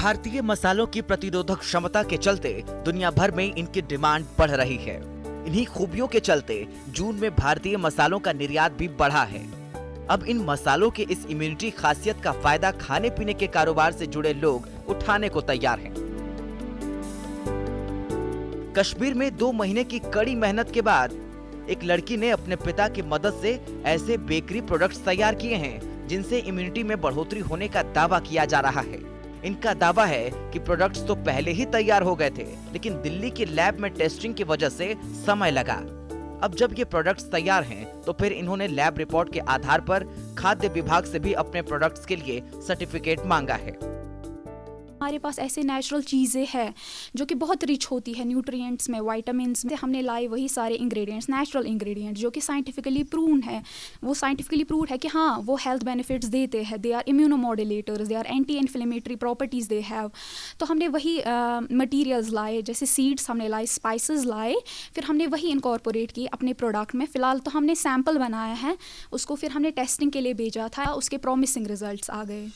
भारतीय मसालों की प्रतिरोधक क्षमता के चलते दुनिया भर में इनकी डिमांड बढ़ रही है। इन्हीं खूबियों के चलते जून में भारतीय मसालों का निर्यात भी बढ़ा है। अब इन मसालों के इस इम्यूनिटी खासियत का फायदा खाने पीने के कारोबार से जुड़े लोग उठाने को तैयार हैं। कश्मीर में 2 महीने की कड़ी मेहनत के बाद एक लड़की ने अपने पिता की मदद से ऐसे बेकरी प्रोडक्ट्स तैयार किए हैं जिनसे इम्यूनिटी में बढ़ोतरी होने का दावा किया जा रहा है। इनका दावा है कि प्रोडक्ट्स तो पहले ही तैयार हो गए थे, लेकिन दिल्ली की लैब में टेस्टिंग की वजह से समय लगा। अब जब ये प्रोडक्ट्स तैयार हैं, तो फिर इन्होंने लैब रिपोर्ट के आधार पर खाद्य विभाग से भी अपने प्रोडक्ट्स के लिए सर्टिफिकेट मांगा है। हमारे पास ऐसे नेचुरल चीज़ें हैं जो कि बहुत रिच होती है न्यूट्रिएंट्स में, विटामिन्स में। हमने लाए वही सारे इंग्रेडिएंट्स, नेचुरल इंग्रेडिएंट्स जो कि साइंटिफिकली प्रूवन है। वो साइंटिफिकली प्रूव है कि हाँ, वो हेल्थ बेनिफिट्स देते हैं। They are immunomodulators, they are anti inflammatory properties they have. तो हमने वही मटीरियल्स लाए, जैसे सीड्स हमने लाए, स्पाइसेस लाए, फिर हमने वही इनकॉर्पोरेट किए अपने प्रोडक्ट में। फ़िलहाल तो हमने सैम्पल बनाया है, उसको फिर हमने टेस्टिंग के लिए भेजा था, उसके प्रॉमिसिंग रिजल्ट्स आ गए।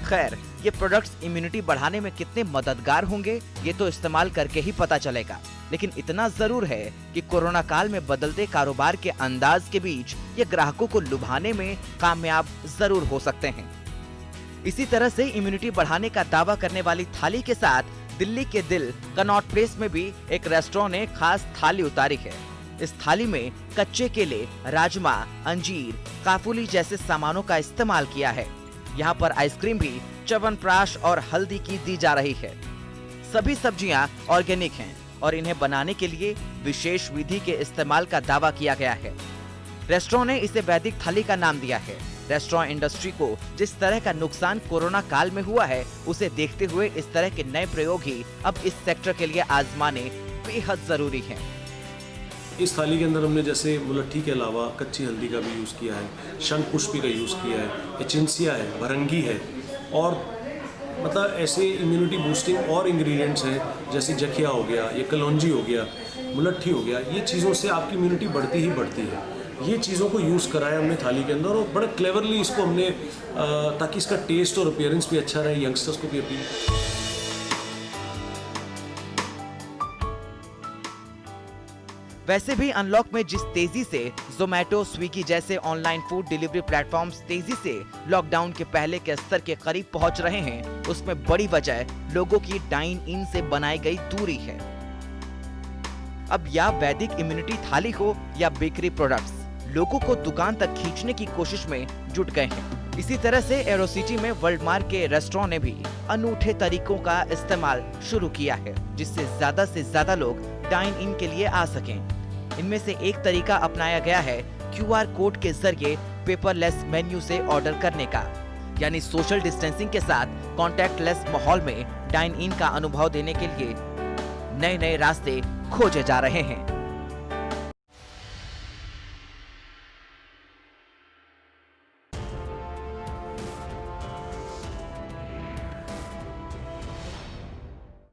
खैर, ये प्रोडक्ट्स इम्यूनिटी बढ़ाने में कितने मददगार होंगे, ये तो इस्तेमाल करके ही पता चलेगा। लेकिन इतना जरूर है कि कोरोना काल में बदलते कारोबार के अंदाज के बीच ये ग्राहकों को लुभाने में कामयाब जरूर हो सकते हैं। इसी तरह से इम्यूनिटी बढ़ाने का दावा करने वाली थाली के साथ दिल्ली के दिल कनॉट प्लेस में भी एक रेस्टोरेंट ने खास थाली उतारी है। इस थाली में कच्चे केले, राजमा, अंजीर, काफुली जैसे सामानों का इस्तेमाल किया है। यहाँ पर आइसक्रीम भी च्यवनप्राश और हल्दी की दी जा रही है। सभी सब्जियां ऑर्गेनिक हैं और इन्हें बनाने के लिए विशेष विधि के इस्तेमाल का दावा किया गया है। रेस्टोरेंट ने इसे वैदिक थाली का नाम दिया है। रेस्टोरेंट इंडस्ट्री को जिस तरह का नुकसान कोरोना काल में हुआ है, उसे देखते हुए इस तरह के नए प्रयोग ही अब इस सेक्टर के लिए आजमाने बेहद जरूरी है। इस थाली के अंदर हमने जैसे मुलट्ठी के अलावा कच्ची हल्दी का भी यूज़ किया है, शंख पुष्पी का यूज़ किया है, एचिंसिया है, भरंगी है और मतलब ऐसे इम्यूनिटी बूस्टिंग और इंग्रेडिएंट्स हैं जैसे जखिया हो गया, ये कलौंजी हो गया, मुलट्ठी हो गया। ये चीज़ों से आपकी इम्यूनिटी बढ़ती ही बढ़ती है। ये चीज़ों को यूज़ कराया हमने थाली के अंदर और बड़े क्लेवरली इसको हमने ताकि इसका टेस्ट और अपीयरेंस भी अच्छा रहे, यंगस्टर्स को भी अपील। वैसे भी अनलॉक में जिस तेजी से जोमैटो, स्विगी जैसे ऑनलाइन फूड डिलीवरी प्लेटफॉर्म्स तेजी से लॉकडाउन के पहले के स्तर के करीब पहुंच रहे हैं, उसमें बड़ी वजह लोगों की डाइन इन से बनाई गई दूरी है। अब या वैदिक इम्यूनिटी थाली हो या बेकरी प्रोडक्ट्स, लोगों को दुकान तक खींचने की कोशिश में जुट गए हैं। इसी तरह से एरोसिटी में वर्ल्ड मार्क के रेस्टोरेंट ने भी अनूठे तरीकों का इस्तेमाल शुरू किया है, जिससे ज्यादा लोग डाइन इन के लिए आ सकें। इनमें से एक तरीका अपनाया गया है QR कोड के जरिए पेपरलेस मेन्यू से ऑर्डर करने का, यानी सोशल डिस्टेंसिंग के साथ कॉन्टैक्टलेस माहौल में डाइन इन का अनुभव देने के लिए नए रास्ते खोजे जा रहे हैं।